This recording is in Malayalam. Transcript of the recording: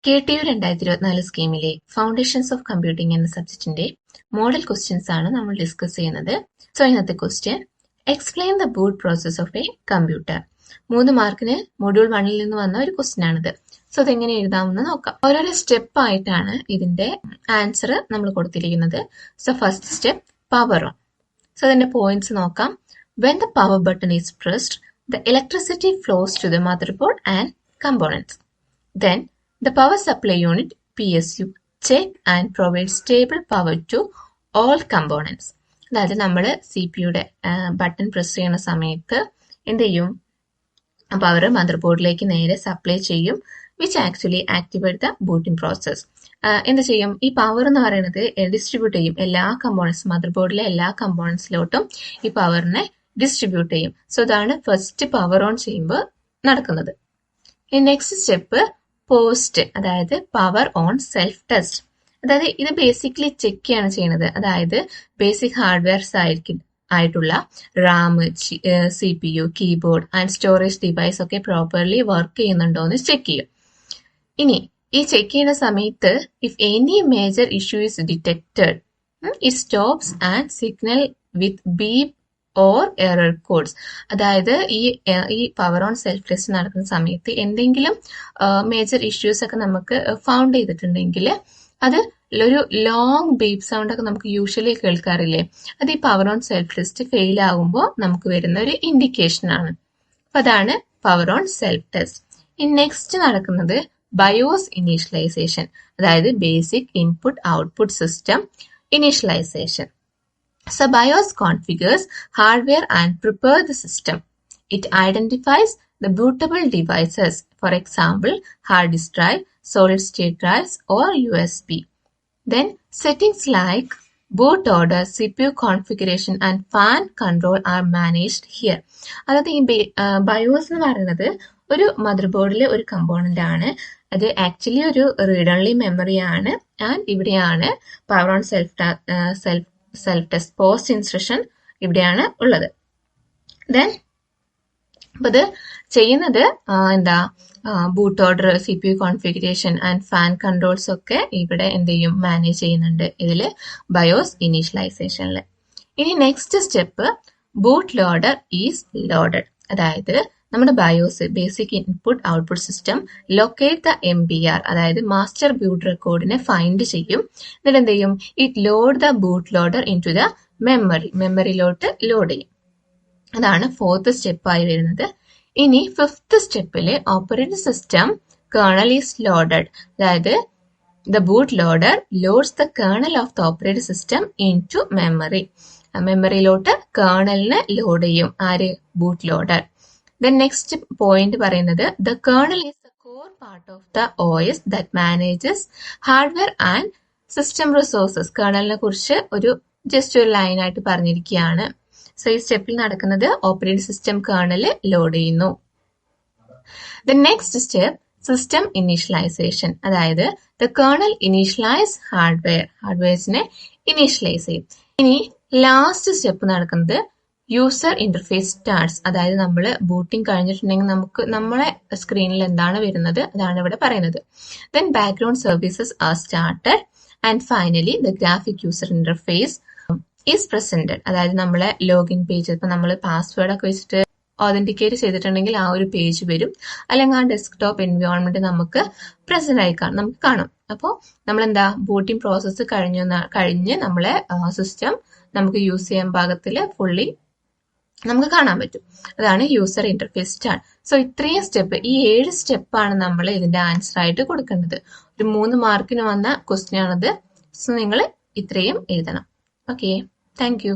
KTU 2024 സ്കീമിലെ ഫൗണ്ടേഷൻസ് ഓഫ് കമ്പ്യൂട്ടിംഗ് എന്ന സബ്ജക്റ്റിന്റെ മോഡൽ ക്വസ്റ്റ്യൻസ് ആണ് നമ്മൾ ഡിസ്കസ് ചെയ്യുന്നത്. സോ ഇന്നത്തെ question, explain the boot process of A computer. 3 മാർക്കിന് മൊഡ്യൂൾ 1 നിന്ന് വന്ന ഒരു ക്വസ്റ്റ്യൻ ആണിത്. സോ അതെങ്ങനെ എഴുതാമെന്ന് നോക്കാം. ഓരോരോ സ്റ്റെപ്പ് ആയിട്ടാണ് ഇതിന്റെ ആൻസർ നമ്മൾ കൊടുത്തിരിക്കുന്നത്. So first step, power on. So അതിന്റെ പോയിന്റ്സ് നോക്കാം. When the power button is pressed, the electricity flows to the motherboard and components. Then the power supply unit PSU check and provides stable power to all components. അതായത് നമ്മൾ CPU-യുടെ ബട്ടൺ പ്രസ് ചെയ്യുന്ന സമയത്ത് എന്ത് ചെയ്യും, പവർ മദർ ബോർഡിലേക്ക് നേരെ സപ്ലൈ ചെയ്യും, which actually activate the booting process. എന്ത് ചെയ്യും, ഈ പവർ എന്ന് പറയുന്നത് ഡിസ്ട്രിബ്യൂട്ട് ചെയ്യും എല്ലാ കമ്പോണൻസ്, മദർ ബോർഡിലെ എല്ലാ കമ്പോണൻസിലോട്ടും ഈ പവറിനെ ഡിസ്ട്രിബ്യൂട്ട് ചെയ്യും. സോ ഇതാണ് ഫസ്റ്റ് പവർ ഓൺ ചെയ്യുമ്പോൾ നടക്കുന്നത്. നെക്സ്റ്റ് സ്റ്റെപ്പ്, പോസ്റ്റ്, അതായത് പവർ ഓൺ സെൽഫ് ടെസ്റ്റ്. അതായത് ഇത് ബേസിക്കലി ചെക്ക് ചെയ്യാണ് ചെയ്യുന്നത്. അതായത് ബേസിക് ഹാർഡ്വെയർസ് ആയിട്ടുള്ള RAM, CPU, keyboard and storage device ഒക്കെ പ്രോപ്പർലി വർക്ക് ചെയ്യുന്നുണ്ടോ എന്ന് ചെക്ക് ചെയ്യും. ഇനി ഈ ചെക്ക് ചെയ്യുന്ന സമയത്ത് if any major issue is detected, it stops and signal with beep or error codes. അതായത് ഈ പവർ ഓൺ സെൽഫ് ടെസ്റ്റ് നടക്കുന്ന സമയത്ത് എന്തെങ്കിലും മേജർ ഇഷ്യൂസ് ഒക്കെ നമുക്ക് ഫൗണ്ട് ചെയ്തിട്ടുണ്ടെങ്കിൽ അത് ഒരു ലോങ് ബീപ്പ് സൗണ്ട് ഒക്കെ നമുക്ക് യൂഷ്വലി കേൾക്കാറില്ലേ, അത് ഈ power on self test fail ആകുമ്പോൾ നമുക്ക് വരുന്ന ഒരു ഇൻഡിക്കേഷൻ ആണ്. അപ്പൊ അതാണ് പവർ ഓൺ സെൽഫ് ടെസ്റ്റ്. ഇനി നെക്സ്റ്റ് നടക്കുന്നത് ബയോസ് ഇനീഷ്യലൈസേഷൻ, അതായത് basic input output system initialization. So BIOS configures hardware and prepare the system. It identifies the bootable devices, for example, hard disk drive, solid state drives or USB. Then settings like boot order, CPU configuration and fan control are managed here. അതായത് ഈ BIOS എന്ന് പറയുന്നത് ഒരു മദർ ബോർഡിലെ ഒരു കമ്പോണന്റ് ആണ്. അത് ആക്ച്വലി ഒരു റീഡ് ഓൺലി മെമ്മറി ആണ്. ആൻഡ് ഇവിടെയാണ് power on self test post instruction ഇവിടെയാണ് ഉള്ളത്. ദെൻ അപ്പൊ ഇത് ചെയ്യുന്നത് എന്താ, boot order, CPU configuration and fan controls ഒക്കെ ഇവിടെ എന്ത് ചെയ്യും, മാനേജ് ചെയ്യുന്നുണ്ട് ഇതില് ബയോസ് ഇനീഷ്യലൈസേഷനിൽ. ഇനി next step, boot loader is loaded. അതായത് നമ്മുടെ BIOS basic input output system locate the MBR, അതായത് മാസ്റ്റർ ബൂട്ട് റെക്കോർഡിനെ ഫൈൻഡ് ചെയ്യും. എന്നിട്ട് എന്ത് ചെയ്യും, it load the boot loader into the മെമ്മറിയിലോട്ട് ലോഡ് ചെയ്യും. അതാണ് ഫോർത്ത് സ്റ്റെപ്പായി വരുന്നത്. ഇനി ഫിഫ്ത്ത് സ്റ്റെപ്പില് operating system kernel is loaded. അതായത് the boot loader loads the kernel of the operating system into മെമ്മറിയിലോട്ട് കേർണലിനെ ലോഡ് ചെയ്യും. ആര്, boot loader. Then next point പറയുന്നത്, the kernel is the core part of the OS that manages hardware and system resources. കേർണലിനെ കുറിച്ച് ജസ്റ്റ് ഒരു ലൈൻ ആയിട്ട് പറഞ്ഞിരിക്കുകയാണ്. സോ ഈ സ്റ്റെപ്പിൽ നടക്കുന്നത് ഓപ്പറേറ്റിംഗ് സിസ്റ്റം കേർണൽ ലോഡ് ചെയ്യുന്നു. The next step, system initialization. അതായത് the kernel initialize ഹാർഡ്വെയർസിനെ ഇനീഷ്യലൈസ് ചെയ്യും. ഇനി ലാസ്റ്റ് സ്റ്റെപ്പ് നടക്കുന്നത് യൂസർ ഇന്റർഫേസ് സ്റ്റാർട്ട്സ്. അതായത് നമ്മൾ ബൂട്ടിംഗ് കഴിഞ്ഞിട്ടുണ്ടെങ്കിൽ നമുക്ക് നമ്മളെ സ്ക്രീനിൽ എന്താണ് വരുന്നത് അതാണ് ഇവിടെ പറയുന്നത്. Then background services are started and finally the graphic user interface is presented. അതായത് നമ്മളെ ലോഗിൻ പേജ്, ഇപ്പൊ നമ്മൾ പാസ്വേഡ് ഒക്കെ വെച്ചിട്ട് ഓതന്റിക്കേറ്റ് ചെയ്തിട്ടുണ്ടെങ്കിൽ ആ ഒരു പേജ് വരും, അല്ലെങ്കിൽ ആ ഡെസ്ക്ടോപ്പ് എൻവയോൺമെന്റ് നമുക്ക് പ്രസന്റ് ആയി നമുക്ക് കാണും. അപ്പോൾ നമ്മൾ എന്താ, ബൂട്ടിംഗ് പ്രോസസ്സ് കഴിഞ്ഞ് നമ്മളെ സിസ്റ്റം നമുക്ക് യൂസ് ചെയ്യാൻ പാകത്തില് ഫുള്ളി നമുക്ക് കാണാൻ പറ്റും. അതാണ് യൂസർ ഇന്റർഫേസ് സ്റ്റാർട്ട്. സോ ഇത്രയും സ്റ്റെപ്പ്, ഈ 7 സ്റ്റെപ്പാണ് നമ്മൾ ഇതിന്റെ ആൻസർ ആയിട്ട് കൊടുക്കേണ്ടത്. ഒരു 3 മാർക്കിന് വന്ന ക്വസ്റ്റ്യൻ ആണത്. സോ നിങ്ങൾ ഇത്രയും എഴുതണം. Okay, thank you.